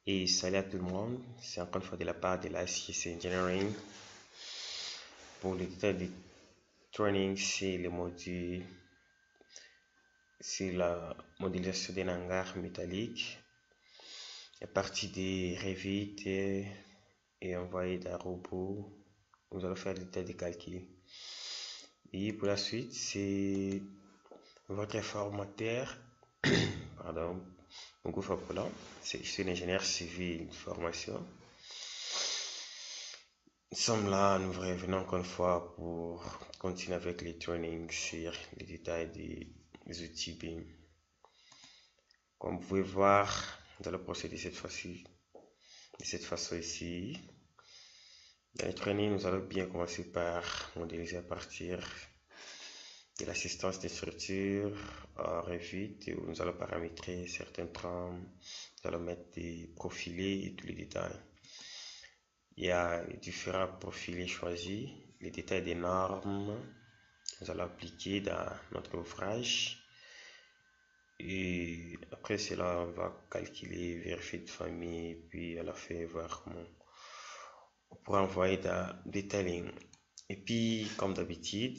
Et salut à tout le monde, c'est encore une fois de la part de la SCC Engineering. Pour le détail du training, c'est la modélisation d'un hangar métallique à partir des Revit et envoyé d'un robot. Nous allons faire le détail des calculs. Et pour la suite, c'est votre formateur, pardon, Mungu Fapola. Je suis un ingénieur civil de formation. Nous sommes là, nous revenons encore une fois pour continuer avec les trainings sur les détails des outils BIM. Comme vous pouvez voir, nous allons procéder de cette façon ici. Dans les trainings, nous allons bien commencer par modéliser à partir de l'assistance des structures en Revit où nous allons paramétrer certaines trames, nous allons mettre des profilés et tous les détails. Il y a différents profilés choisis, les détails des normes, nous allons appliquer dans notre ouvrage. Et après cela, on va calculer, vérifier de famille, puis à la fin, voir comment on pourra envoyer dans detailing. Et puis, comme d'habitude,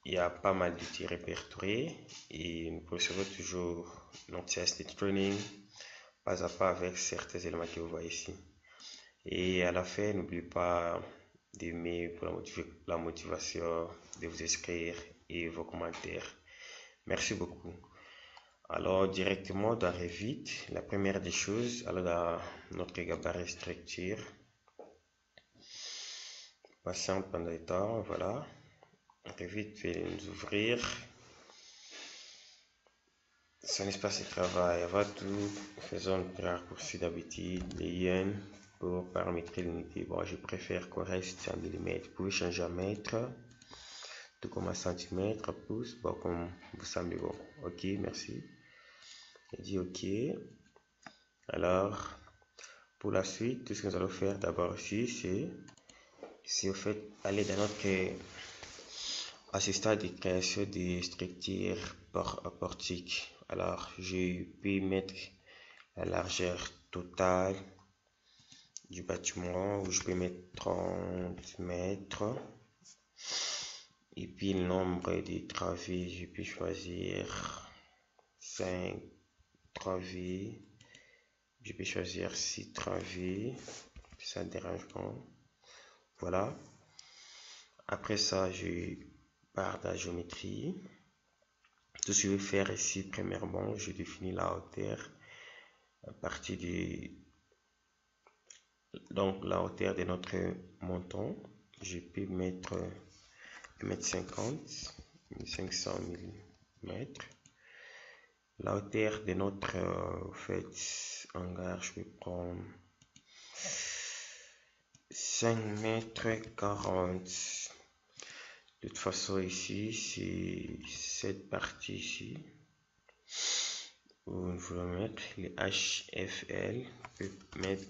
il y a pas mal d'outils répertoriés et nous poursuivons toujours notre test de training pas à pas avec certains éléments que vous voyez ici. Et à la fin, n'oubliez pas d'aimer pour la motivation, de vous inscrire et vos commentaires. Merci beaucoup. Alors, directement dans Revit, la première des choses, alors dans notre gabarit structure, patiente pendant le temps, voilà. Revit va nous ouvrir son espace de travail. Avant tout, faisons le raccourci d'habitude, les yen pour paramétrer l'unité. Bon, je préfère qu'on reste en millimètres. Vous pouvez changer à mètre, tout comme à centimètre, à pouce, bon, comme vous semblez bon. Ok, merci. Je dis ok. Alors, pour la suite, tout ce que nous allons faire d'abord ici, c'est au fait aller dans notre assistant de création de structures portiques. Alors, je peux mettre la largeur totale du bâtiment où je peux mettre 30 mètres. Et puis le nombre de travées, je peux choisir 5 travées. Je peux choisir 6 travées. Ça ne dérange pas. Voilà. Après ça, je pars de la géométrie. Tout ce que je vais faire ici, premièrement, je définis la hauteur à partir donc la hauteur de notre montant. Je peux mettre 1,50 m, 500 mm. La hauteur de notre hangar, je vais prendre 5,40 m. De toute façon, ici, c'est cette partie ici où nous voulons mettre les HFL. Je peux mettre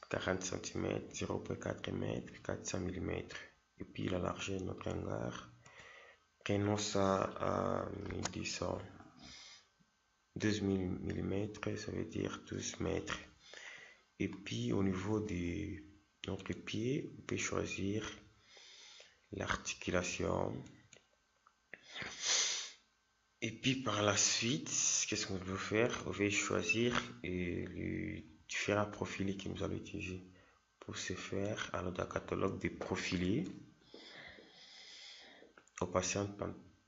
40 cm, 0,4 m, 400 mm. Et puis la largeur de notre hangar, prenons ça à 1200. 12 mm, ça veut dire 12 mètres. Et puis au niveau de notre pied, on peut choisir l'articulation. Et puis par la suite, qu'est-ce qu'on veut faire? On va choisir les différents profilés que nous allons utiliser. Pour ce faire, alors dans le catalogue des profilés, on patiente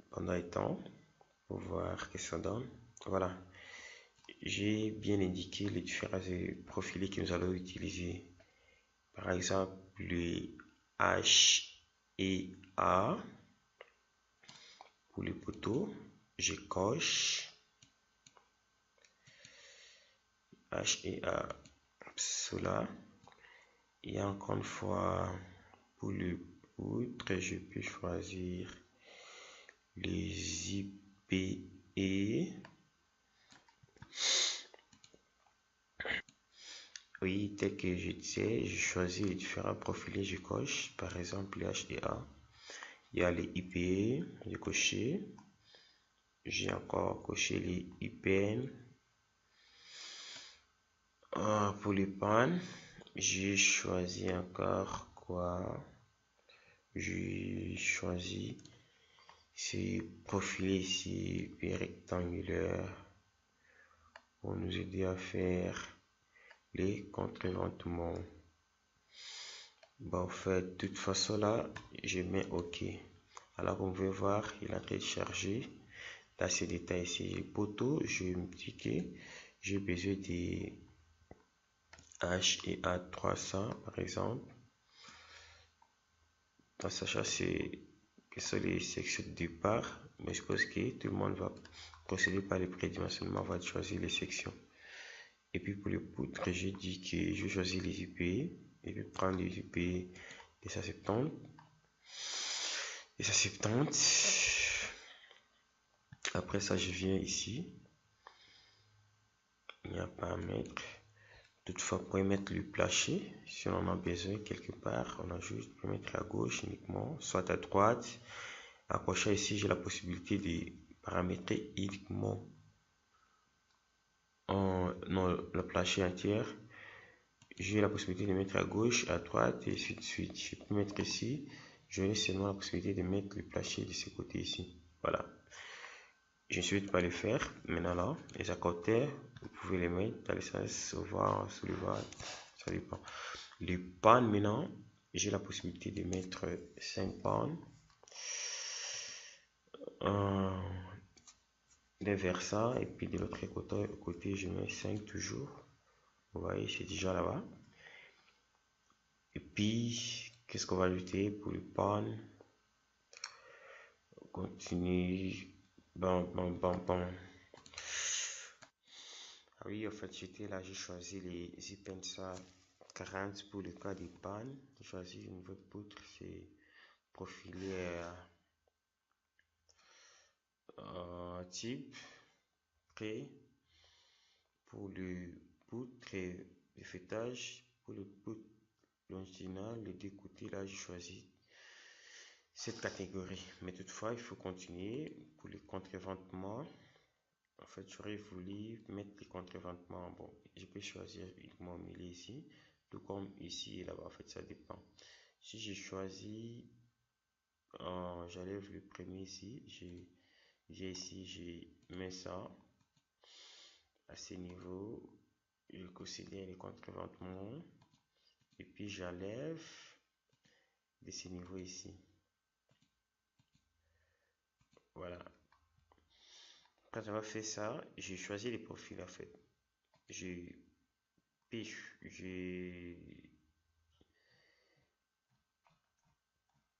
pendant le temps pour voir ce que ça donne. Voilà. J'ai bien indiqué les différents profilés que nous allons utiliser. Par exemple, le H et A pour les poteaux. Je coche H et A. Cela. Et encore une fois, pour le poutre, je peux choisir les IPE. Oui, tel que je disais, je choisis les différents profilés, je coche. Par exemple, les H et A. Il y a les IPE, j'ai coché. J'ai encore coché les IPN. Pour les pannes, j'ai choisi encore quoi? J'ai choisi ces profilés ici, puis rectangulaires, pour nous aider à faire les contreventements. Bon, en fait, de toute façon là, je mets OK. Alors, on veut voir, il est en train de charger. Là, ces détails ici, j'ai poteau, je me dis que j'ai besoin des H et A 300 par exemple. En sachant que ce sont les sections de départ, mais je suppose que tout le monde va procéder par le prédimensionnement, va choisir les sections. Et puis pour les poutres, j'ai dit que je choisis les IP, et puis prendre les IP de 170. Et 170. Après ça, je viens ici. Il n'y a pas à mettre. Toutefois, pour mettre le plancher, si on en a besoin quelque part, on a juste pour mettre à gauche uniquement, soit à droite. Approcher ici, j'ai la possibilité de paramétrer uniquement le plancher entier. J'ai la possibilité de mettre à gauche, à droite et ainsi de suite. Je peux mettre ici, j'aurai seulement la possibilité de mettre le plancher de ce côté ici. Voilà. Je ne souhaite pas le faire. Maintenant là, les accordaires, vous pouvez les mettre dans le sens voir, sous le voir, ça dépend. Les pannes maintenant, j'ai la possibilité de mettre 5 pannes. Des versants et puis de l'autre côté je mets 5 toujours. Vous voyez, c'est déjà là-bas. Et puis, qu'est-ce qu'on va ajouter pour le pan? On continue. Bon. Ah oui, en fait, j'étais là, j'ai choisi les Zipensa 40 pour le cas des pannes. J'ai choisi une nouvelle poutre, c'est profilé type prêt pour le poutre de fêtage. Pour le poutre longitudinal, les deux côtés, là, j'ai choisi cette catégorie. Mais toutefois, il faut continuer pour les contreventements. En fait, j'aurais voulu mettre les contreventements. Bon, je peux choisir uniquement au milieu ici, tout comme ici et là-bas. En fait, ça dépend. Si j'ai choisi, j'enlève le premier ici. J'ai ici, j'ai mis ça à ce niveau. Je considère les contreventements. Et puis, j'enlève de ce niveau ici. Voilà. Après avoir fait ça, j'ai choisi les profils en fait. Je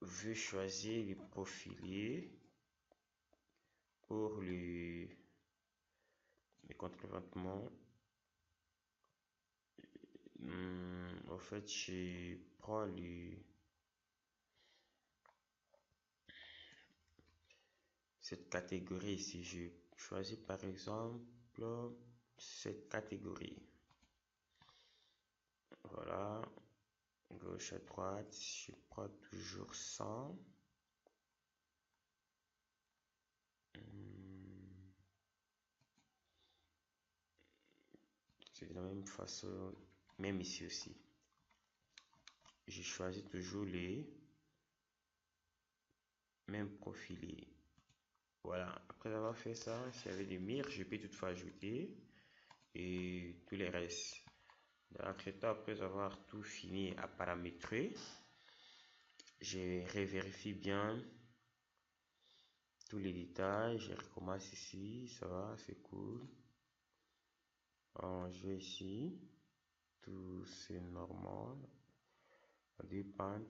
veux choisir les profiliers pour les contreventements. En fait, je prends cette catégorie ici. Je choisis par exemple cette catégorie. Voilà. Gauche à droite, je prends toujours 100. C'est de la même façon, même ici aussi. Je choisis toujours les mêmes profilés. Voilà, après avoir fait ça, s'il y avait des mires, je peux toutefois ajouter et tous les restes. Entre-temps, après avoir tout fini à paramétrer, je revérifie bien tous les détails. Je recommence ici, ça va, c'est cool. Je vais ici, tout c'est normal. Deux pentes,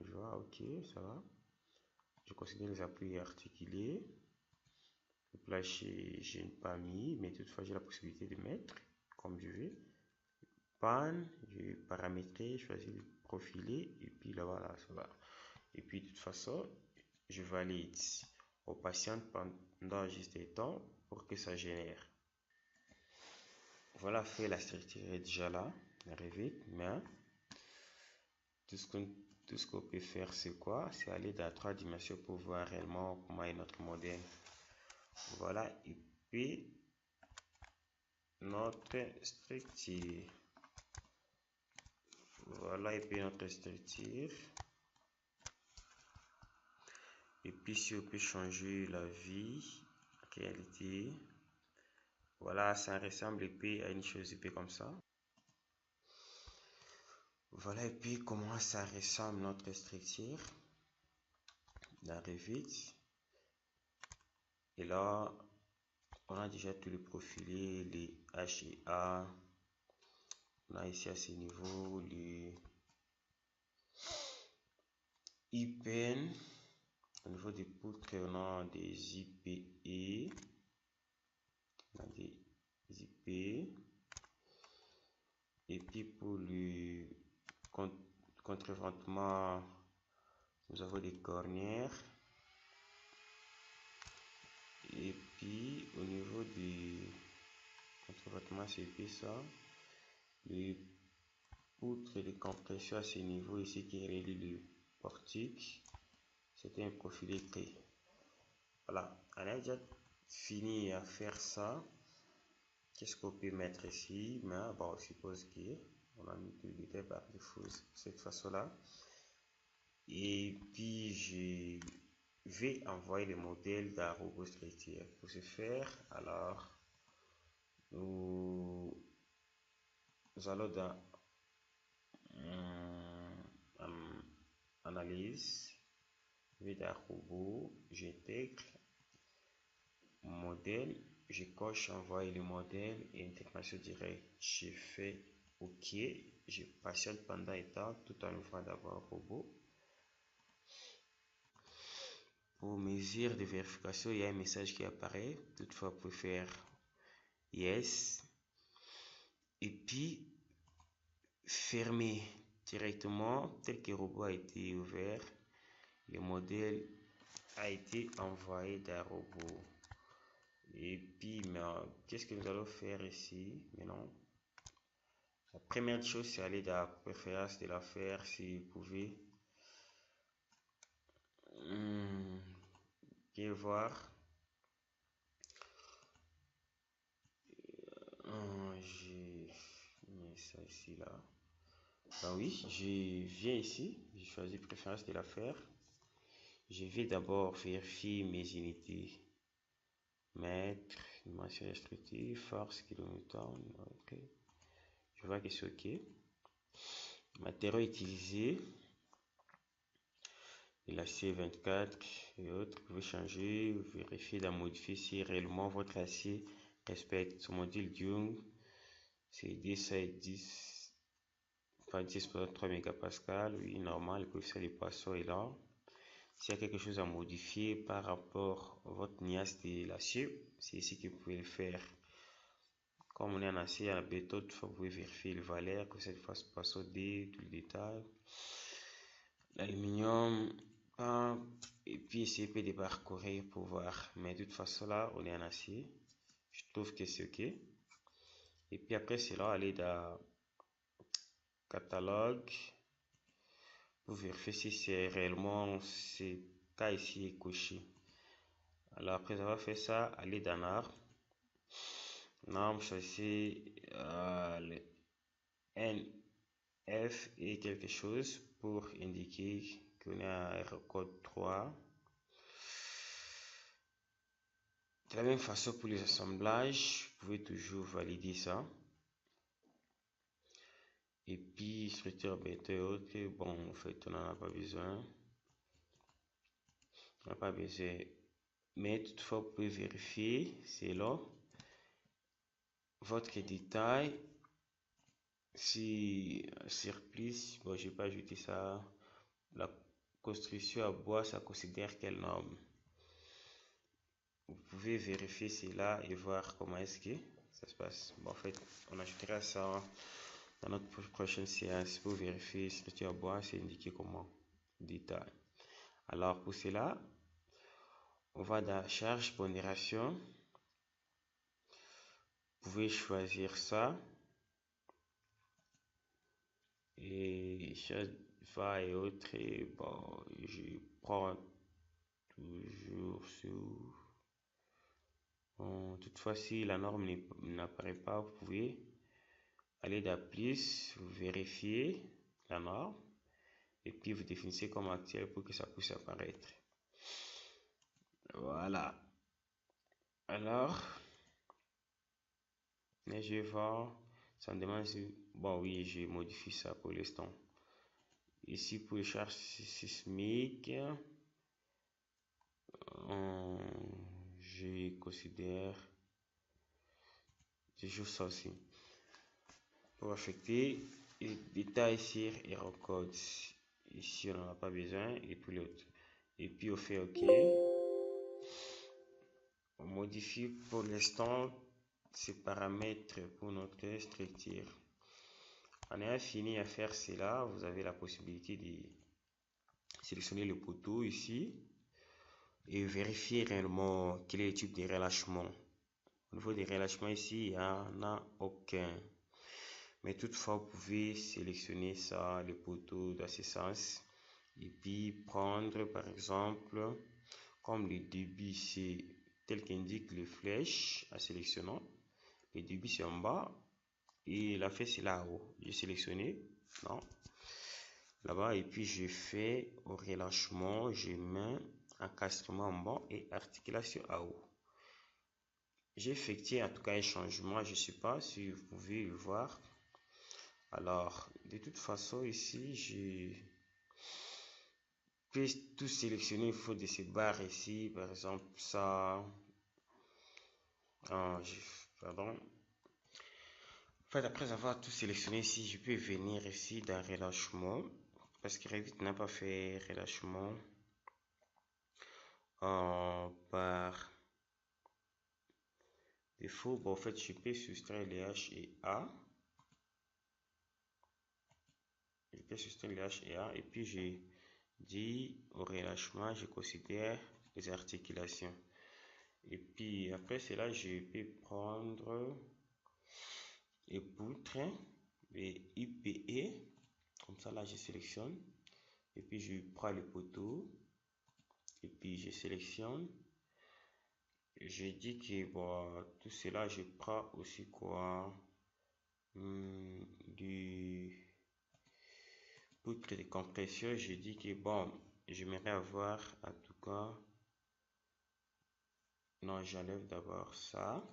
je vois, ok, ça va. Je considère les appuis articulés. Le plancher, je n'ai pas mis, mais toutefois j'ai la possibilité de mettre comme je veux. Panne, je paramétrer, choisir le profilé et puis là voilà, ça va. Et puis de toute façon, je valide. On patiente pendant juste un temps pour que ça génère. Voilà, fait, la structure est déjà là, arrivé, mais tout ce qu'on peut faire, c'est quoi? C'est aller dans 3 dimensions pour voir réellement comment est notre modèle. Voilà, et puis notre structure. Voilà, et puis notre structure. Et puis si on peut changer la vie, réalité. Voilà, ça ressemble et puis à une chose et puis comme ça. Voilà, et puis comment ça ressemble notre structure dans Revit. Et là, on a déjà tout le profilé, les HEA. On a ici à ce niveau les IPN. Au niveau des poutres, on a des IPE. On a des IP. Et puis pour le contreventement, nous avons des cornières. Et puis au niveau du contreventement, c'est ça. Les poutres de compression à ce niveau ici qui relie le portique, c'était un profilé T. Voilà, on a déjà fini à faire ça. Qu'est-ce qu'on peut mettre ici? Mais bon, on suppose qu'on a mis tout le détail par défaut de cette façon-là. Et puis, je vais envoyer le modèle d'un robot structure. Pour ce faire, alors, nous allons dans analyse, d'un robot, j'intègre modèle, je coche envoyer le modèle et intégration directe. Je fais OK, je patiente pendant un temps tout en ouvrant d'abord le robot. Pour mesure de vérification, il y a un message qui apparaît. Toutefois, vous pouvez faire Yes. Et puis, fermer directement tel que le robot a été ouvert. Le modèle a été envoyé d'un robot. Et puis, qu'est-ce que nous allons faire ici maintenant? La première chose, c'est aller dans la préférence de l'affaire, si vous pouvez. Et voir. J'ai mis ça ici, là. Ben oui, je viens ici, j'ai choisi préférence de l'affaire. Je vais d'abord vérifier mes unités. Mètre, dimension restrictive, force, kilonewton, ok. Je vois que c'est ok. Matériaux utilisés, et la C24 et autres, vous pouvez changer, vérifier, modifier si réellement votre acier respecte son module Young. C'est 10 à 10, pas 10,3 mégapascal, oui, normal, le coefficient du poisson est là. S'il y a quelque chose à modifier par rapport à votre niace de l'acier, c'est ici que vous pouvez le faire. Comme on est en acier, en béton, vous pouvez vérifier le valeur, que cette fasse passer D, tout le détail. L'aluminium, et puis essayer de parcourir pour voir. Mais de toute façon, là, on est en acier. Je trouve que c'est ok. Et puis après cela, aller dans catalogue pour vérifier si c'est réellement ce cas ici est coché. Alors après avoir fait ça, aller dans l'arbre. Norme, choisir le NF et quelque chose pour indiquer qu'on a un code 3. De la même façon pour les assemblages, vous pouvez toujours valider ça. Et puis structure bêta et autres, bon en fait on n'en a pas besoin. On n'a pas besoin. Mais toutefois vous pouvez vérifier, c'est là. Votre détail, si surplus, bon j'ai pas ajouté ça. La construction à bois, ça considère quelle norme? Vous pouvez vérifier cela et voir comment est-ce que ça se passe. Bon, en fait, on ajoutera ça dans notre prochaine séance pour vérifier structure à bois, c'est indiqué comment détail. Alors pour cela, on va dans charge pondération. Vous pouvez choisir ça. Et charge va et autres. Et bon, je prends toujours sur Toutefois, si la norme n'apparaît pas, vous pouvez aller dans plus, vous vérifiez la norme et puis vous définissez comme actuel pour que ça puisse apparaître. Voilà. Alors, mais je vais voir, ça me demande si, bon oui, je modifie ça pour l'instant. Ici pour les charges sismiques, je considère toujours ça aussi. Pour affecter les détails sur HeroCode, ici on n'en a pas besoin, et puis l'autre. Et puis on fait OK. On modifie pour l'instant ces paramètres pour notre structure. En ayant fini à faire cela, vous avez la possibilité de sélectionner le poteau ici et vérifier réellement quel est le type de relâchement. Au niveau des relâchements ici, il n'y en a aucun. Mais toutefois, vous pouvez sélectionner ça, le poteau dans ce sens. Et puis prendre par exemple, comme le débit c'est tel qu'indique les flèches en sélectionnant. Le débit c'est en bas et la fesse c'est là-haut. J'ai sélectionné, non, là-bas et puis je fais au relâchement, je mets encastrement en bas et articulation en haut. J'ai effectué en tout cas un changement, je ne sais pas si vous pouvez le voir. Alors, de toute façon, ici, je peux tout sélectionner. Il faut de ces barres ici, par exemple, ça. Pardon. En fait, après avoir tout sélectionné ici, je peux venir ici dans relâchement. Parce que Revit n'a pas fait relâchement par défaut. Bon, en fait, je peux soustraire les H et A. Je peux soustraire les H et A. Et puis, j'ai dit au relâchement, je considère les articulations. Et puis après cela, je peux prendre les poutres, les IPE. Comme ça, là, je sélectionne. Et puis, je prends le poteau. Et puis, je sélectionne. Je dis que bon, tout cela, je prends aussi quoi? Du poutre de compression. Je dis que bon, j'aimerais avoir en tout cas. Non, j'enlève d'abord ça.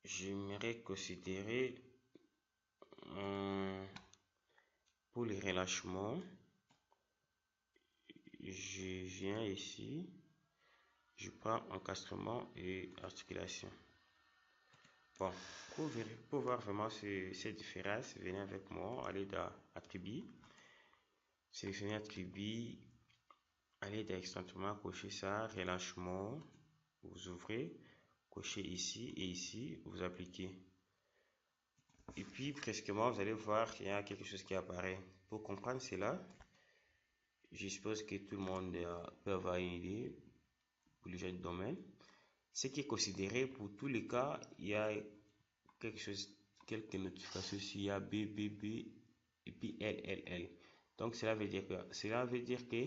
J'aimerais considérer pour les relâchements. Je viens ici, je prends encastrement et articulation. Bon, pour voir vraiment ces différences, venez avec moi, allez dans attributs, sélectionnez attributs, allez dans extrêmement, cochez ça, relâchement, vous ouvrez, cochez ici et ici, vous appliquez. Et puis presquement, vous allez voir qu'il y a quelque chose qui apparaît. Pour comprendre cela, je suppose que tout le monde peut avoir une idée pour les gens du domaine. Ce qui est considéré pour tous les cas, il y a quelque chose, quelques notifications s'il y a BBB et puis LLL. Donc cela veut dire que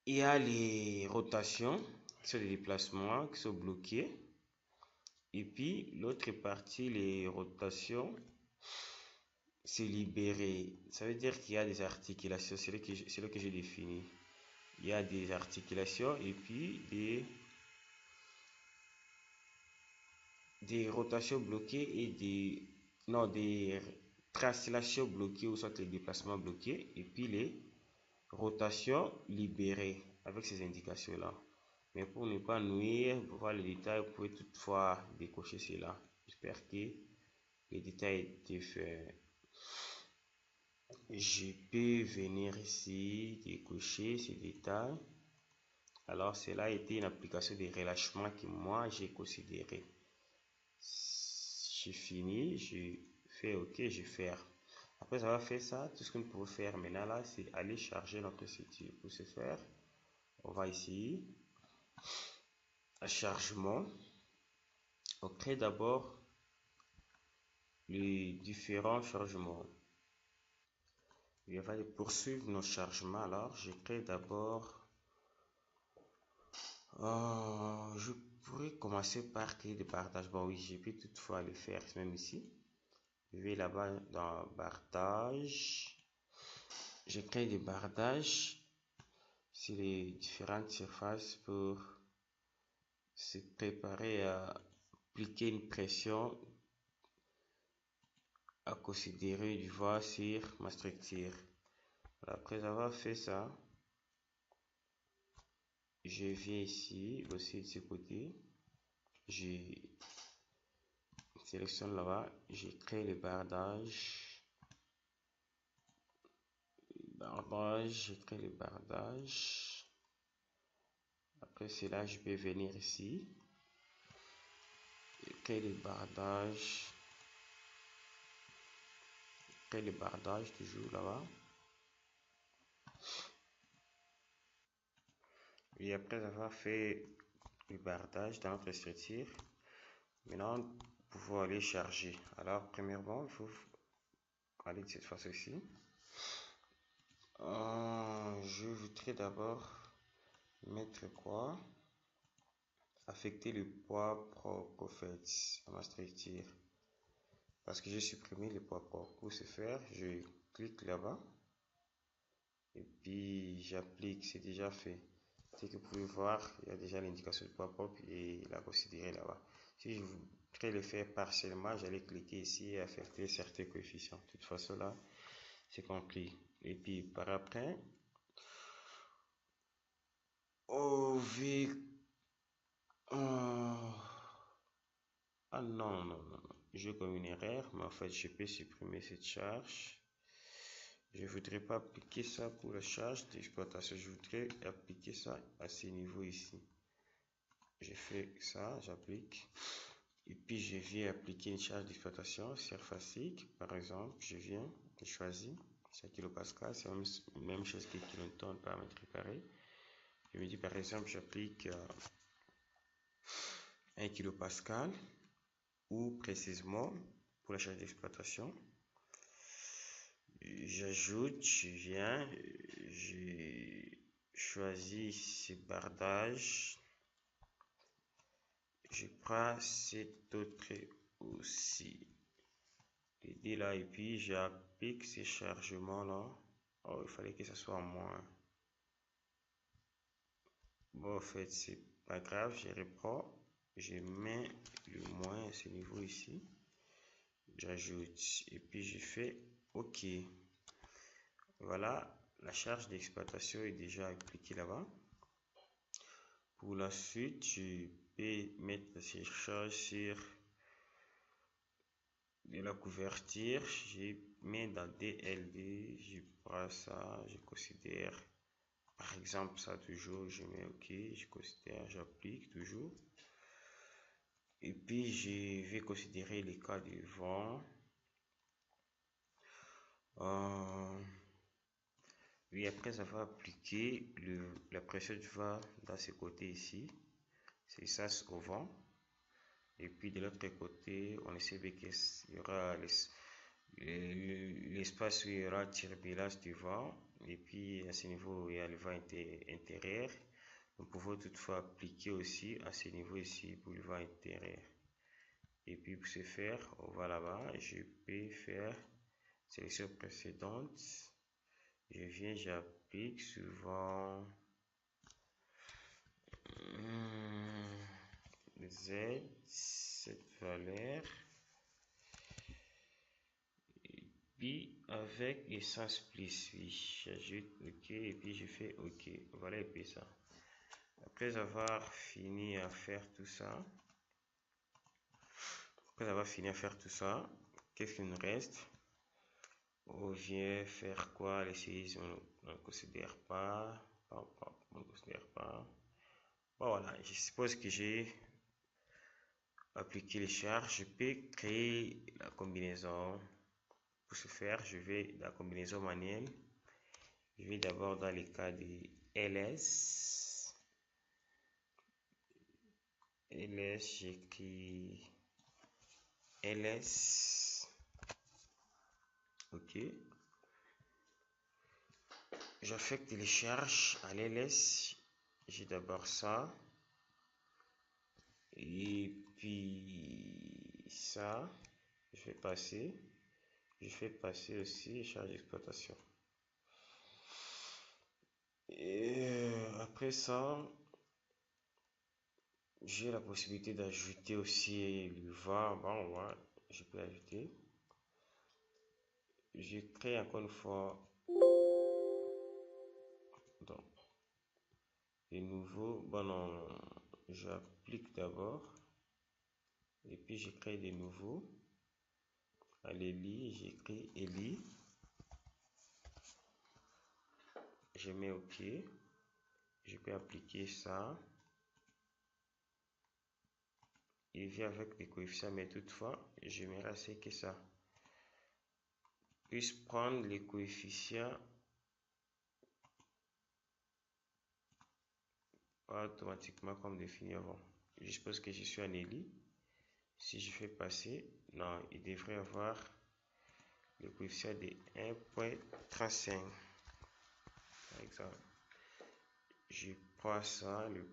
il y a les rotations qui sont des déplacements qui sont bloqués. Et puis l'autre partie, les rotations, c'est libéré. Ça veut dire qu'il y a des articulations, c'est là que j'ai défini. Il y a des articulations et puis des rotations bloquées et des translations bloquées ou soit les déplacements bloqués et puis les rotations libérées avec ces indications là. Mais pour ne pas nuire, pour voir les détails, vous pouvez toutefois décocher cela. J'espère que les détails étaient faits. Je peux venir ici décocher ces détails. Alors cela a été une application de relâchement que moi j'ai considéré. J'ai fini, je fais OK, je ferme. Après avoir fait ça, tout ce que nous pouvons faire maintenant là, c'est aller charger notre structure. Pour ce faire, on va ici à chargement. On crée d'abord les différents chargements. Il va poursuivre nos chargements. Alors, je crée d'abord. Je pourrais commencer par créer des partages. Bon, oui, j'ai pu toutefois le faire même ici. Je vais là-bas dans partage. Je crée des bardages sur les différentes surfaces pour se préparer à appliquer une pression à considérer du voir sur ma structure. Après avoir fait ça, je viens ici aussi de ce côté, je sélectionne là-bas, je crée le bardage, je crée le bardage. Après cela, je peux venir ici, je crée le bardage, toujours là-bas. Et après avoir fait le bardage dans notre structure, maintenant nous pouvons aller charger. Alors premièrement, il faut aller de cette façon-ci. Je voudrais d'abord mettre quoi? Affecter le poids propre fait à ma structure. Parce que j'ai supprimé le poids propre. Pour ce faire, je clique là-bas. Et puis j'applique, c'est déjà fait. C'est que vous pouvez voir, il y a déjà l'indication de poids propre et la considérer là-bas. Si je voudrais le faire partiellement, j'allais cliquer ici et affecter certains coefficients. De toute façon là, c'est compris. Et puis par après, ah non, je comme une erreur, mais en fait je peux supprimer cette charge. Je voudrais pas appliquer ça pour la charge d'exploitation, je voudrais appliquer ça à ce niveau ici. Je fais ça, j'applique. Et puis je viens appliquer une charge d'exploitation surfacique. Par exemple, je viens et choisis 5 kPa, c'est la même chose que kilotonnes par mètre carré. Je me dis par exemple, j'applique 1 kPa ou précisément pour la charge d'exploitation. J'ajoute, je viens, j'ai choisi ce bardage. Je prends cet autre aussi. Les là et puis j'applique ces chargements là. Oh, il fallait que ça soit moins. Bon, en fait, c'est pas grave, je reprends. Je mets le moins à ce niveau ici. J'ajoute et puis je fais OK. Voilà, la charge d'exploitation est déjà appliquée là-bas. Pour la suite, je peux mettre ces charges sur de la couverture. Je mets dans DLD, je prends ça, je considère. Par exemple, ça toujours, je mets OK, je considère, j'applique toujours. Et puis, je vais considérer les cas du vent. Oui, après avoir appliqué la pression du vent dans ce côté ici, c'est ça au vent. Et puis de l'autre côté, on essaie qu'il y aura l'espace où il y aura turbulence du vent. Et puis à ce niveau, il y a le vent intérieur. Nous pouvons toutefois appliquer aussi à ce niveau ici pour le vent intérieur. Et puis pour ce faire, on va là-bas, je peux faire sélection précédente. Je viens, j'applique souvent Z, cette valeur. Et puis avec essence plus, oui, j'ajoute OK et puis je fais OK. Voilà et puis ça. Après avoir fini à faire tout ça, qu'est-ce qu'il nous reste? On vient faire quoi? Les séries, on ne considère pas. On ne considère pas. Bon, voilà, je suppose que j'ai appliqué les charges. Je peux créer la combinaison. Pour ce faire, je vais dans la combinaison manuelle. Je vais d'abord dans le cas de LS. J'écris LS. OK. j'affecte les charges à l'ls. J'ai d'abord ça. Et puis ça, je fais passer. Je fais passer aussi les charges d'exploitation. Et après ça, j'ai la possibilité d'ajouter aussi l'UVA. Bon, ouais, je peux ajouter. Je crée encore une fois donc, les nouveaux. Bon, non, j'applique d'abord. Et puis je crée des nouveaux. À l'ELI, j'écris ELI. Je mets OK. Je peux appliquer ça. Il vient avec des coefficients, mais toutefois, j'aimerais assez que ça puisse prendre les coefficients pas automatiquement comme défini avant. Je suppose que je suis en ELI. Si je fais passer, non, il devrait avoir le coefficient de 1.35. Par exemple, je prends ça, le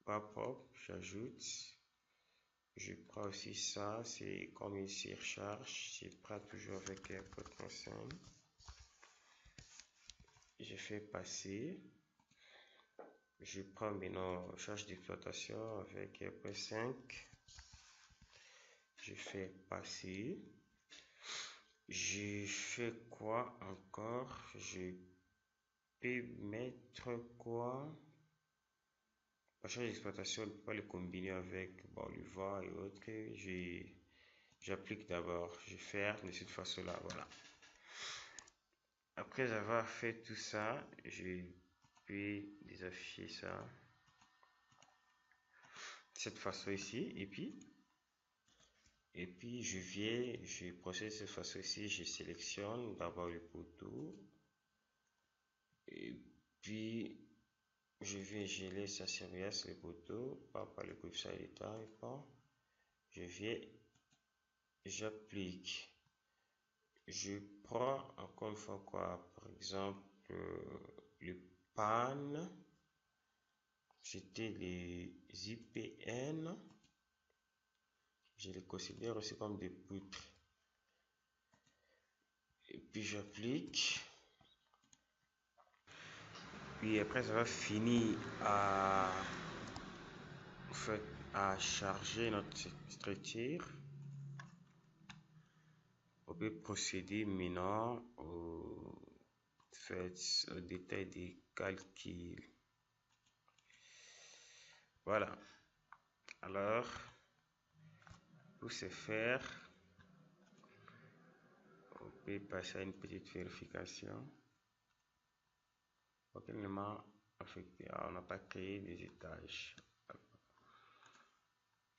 pas propre, j'ajoute. Je prends aussi ça, c'est comme une surcharge. Je prends toujours avec 1.35. Je fais passer. Je prends maintenant charge d'exploitation avec 1.5. Je fais passer. Je fais quoi encore? Je peux mettre quoi? La charge d'exploitation, on ne peut pas le combiner avec bon, l'UVA et autres. J'applique d'abord. Je ferme de cette façon-là. Voilà. Après avoir fait tout ça, je peux désafficher ça de cette façon ici. Et puis je procède de cette façon ici. Je sélectionne d'abord le poteau. Et puis je viens geler sa surveillance le poteau, pas par le coefficient d'état et pas. Je viens, j'applique. Je prends encore une fois quoi, par exemple le pan, c'était les IPN, je les considère aussi comme des poutres. Et puis j'applique. Puis après ça va finir à charger notre structure. On peut procéder maintenant au détail des calculs. Voilà. Alors, pour ce faire, on peut passer à une petite vérification. Aucunement affecté. On n'a pas créé des étages.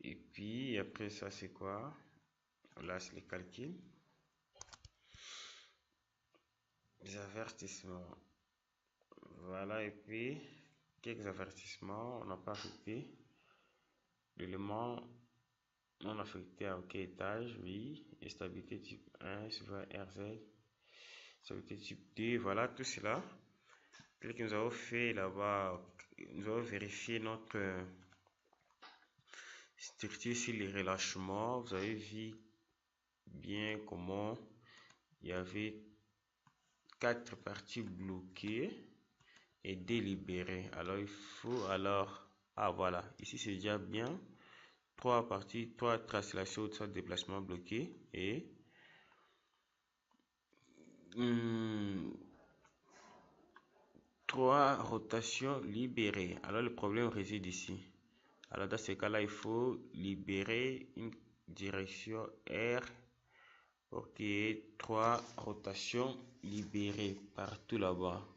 Et puis, après ça, c'est quoi? Là, c'est les calculs. Les avertissements. Voilà, et puis, quelques avertissements. On n'a pas affecté. L'élément non affecté à aucun étage, oui. Et stabilité type 1, suivant RZ. Stabilité type 2, voilà, tout cela. Puis que nous avons fait là-bas, nous avons vérifié notre structure sur les relâchements. Vous avez vu bien comment il y avait 4 parties bloquées et délibérées. Alors il faut voilà, ici c'est déjà bien. 3 parties, 3 translations, 3 déplacements bloqués et 3 rotations libérées. Alors le problème réside ici. Alors dans ce cas-là, il faut libérer une direction R pour qu'il y ait 3 rotations libérées partout là-bas.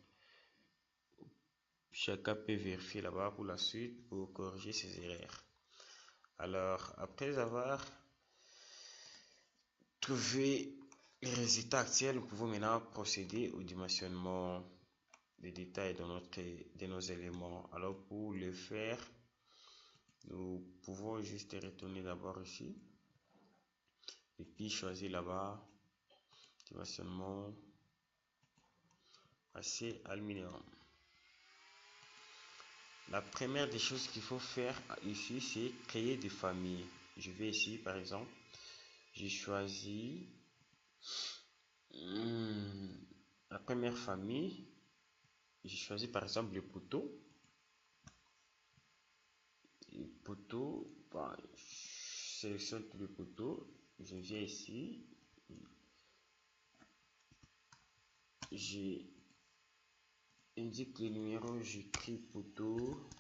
Chacun peut vérifier là-bas pour la suite pour corriger ses erreurs. Alors, après avoir trouvé les résultats actuels, nous pouvons maintenant procéder au dimensionnement des détails de nos éléments. Alors, pour le faire, nous pouvons juste retourner d'abord ici et puis choisir là-bas dimensionnement acier aluminium. La première des choses qu'il faut faire ici, c'est créer des familles. Je vais ici, par exemple, j'ai choisi la première famille. J'ai choisi par exemple le poteau. Le poteau, bah, je sélectionne tous les poteaux. Je viens ici. J'indique le numéro, j'écris poteau.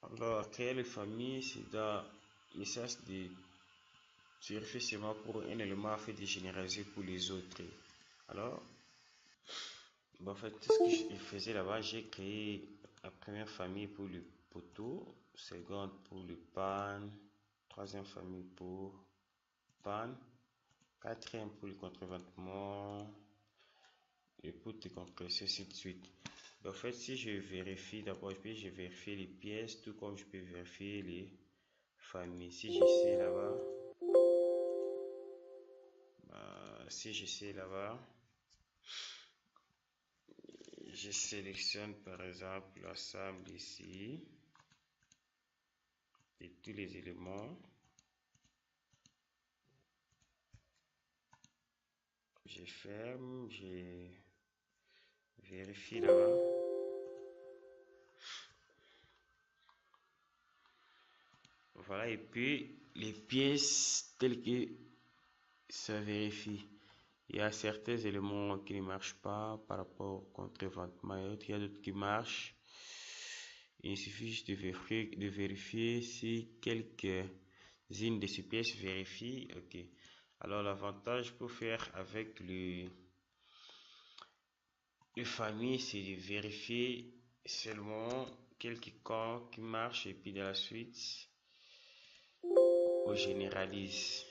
Alors, créer les familles, c'est dans le message de vérifier seulement pour un élément afin de généraliser pour les autres. Alors, en fait, tout ce que je faisais là-bas, j'ai créé la première famille pour le poteau, seconde pour le pan, troisième famille pour pan, quatrième pour le contrevêtement, et pour te compresser, ainsi de suite. En fait, si je vérifie, d'abord, je vérifie les pièces, tout comme je peux vérifier les familles. Si j'essaie là-bas, je sélectionne par exemple l'ensemble ici de tous les éléments. Je ferme, je vérifie là-bas. Voilà, et puis les pièces telles que ça vérifie. Il y a certains éléments qui ne marchent pas par rapport au contreventement et autres. Il y a d'autres qui marchent. Il suffit juste de vérifier si quelques-unes de ces pièces vérifient. Ok. Alors l'avantage pour faire avec les familles, c'est de vérifier seulement quelques camps qui marchent et puis dans la suite, on généralise.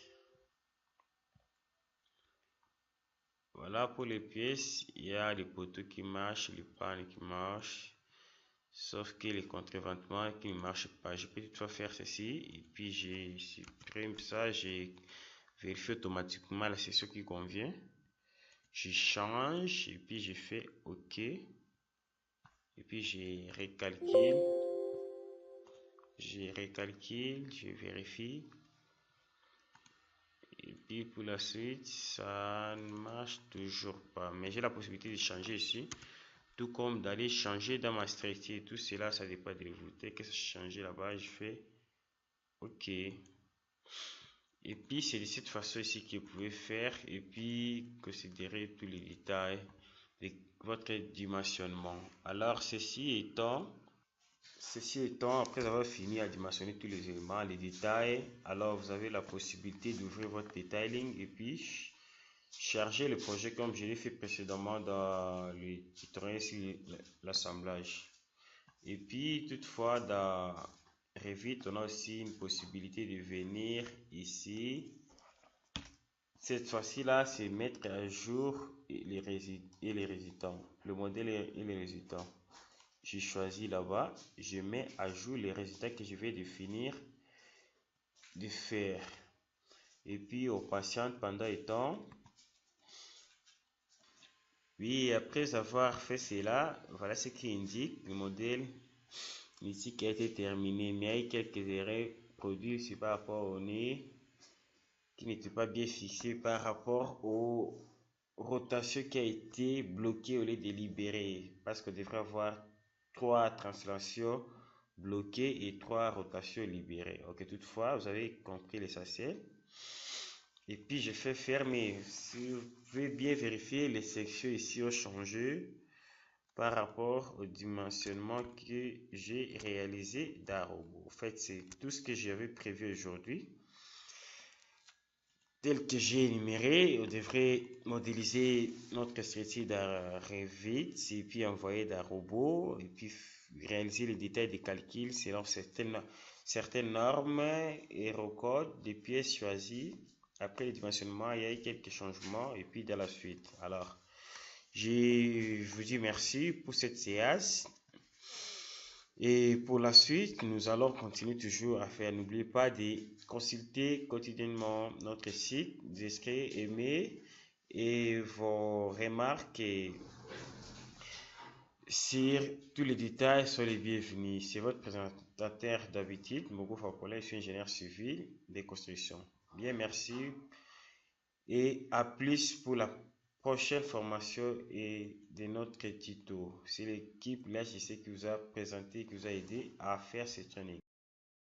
Voilà pour les pièces, il y a les poteaux qui marchent, les pannes qui marchent, sauf que les contreventements qui ne marchent pas. Je peux toutefois faire ceci et puis je supprime ça, je vérifie automatiquement la section qui convient. Je change et puis je fais OK. Et puis je recalcule, je vérifie. Et puis pour la suite, ça ne marche toujours pas. Mais j'ai la possibilité de changer ici. Tout comme d'aller changer dans ma structure. Tout cela, ça dépend de vous. Dès que ça change là-bas, je fais OK. Et puis c'est de cette façon ici que vous pouvez faire. Et puis considérer tous les détails de votre dimensionnement. Alors ceci étant, après avoir fini à dimensionner tous les éléments, les détails, alors vous avez la possibilité d'ouvrir votre detailing et puis charger le projet comme je l'ai fait précédemment dans le tutoriel sur l'assemblage. Et puis toutefois dans Revit, on a aussi une possibilité de venir ici. Cette fois-ci là, c'est mettre à jour les résultats, le modèle et les résultats. Je choisis là-bas, je mets à jour les résultats que je vais définir de faire. Et puis on patiente pendant un temps. Oui, après avoir fait cela, voilà ce qui indique le modèle ici qui a été terminé. Mais il y a quelques erreurs produites par rapport au nez qui n'étaient pas bien fixées par rapport aux rotations qui a été bloquée au lieu de libérer. Parce qu'on devrait avoir 3 translations bloquées et 3 rotations libérées. Ok, toutefois, vous avez compris l'essentiel. Et puis, je fais fermer. Si vous pouvez bien vérifier, les sections ici ont changé par rapport au dimensionnement que j'ai réalisé dans robot. En fait, c'est tout ce que j'avais prévu aujourd'hui. Tel que j'ai énuméré, on devrait modéliser notre structure dans Revit et puis envoyer d'un robot et puis réaliser les détails des calculs selon certaines normes et recodes des pièces choisies. Après le dimensionnement, il y a eu quelques changements et puis dans la suite. Alors, je vous dis merci pour cette séance. Et pour la suite, nous allons continuer toujours à faire. N'oubliez pas de consulter quotidiennement notre site, d'inscrire, aimer et vos remarques sur tous les détails sont les bienvenus. C'est votre présentateur d'habitude, Mogo Fakola, je suis ingénieur civil des constructions. Bien, merci et à plus pour la prochaine formation et de notre tuto. C'est l'équipe là, je sais qui vous a présenté, qui vous a aidé à faire ce training.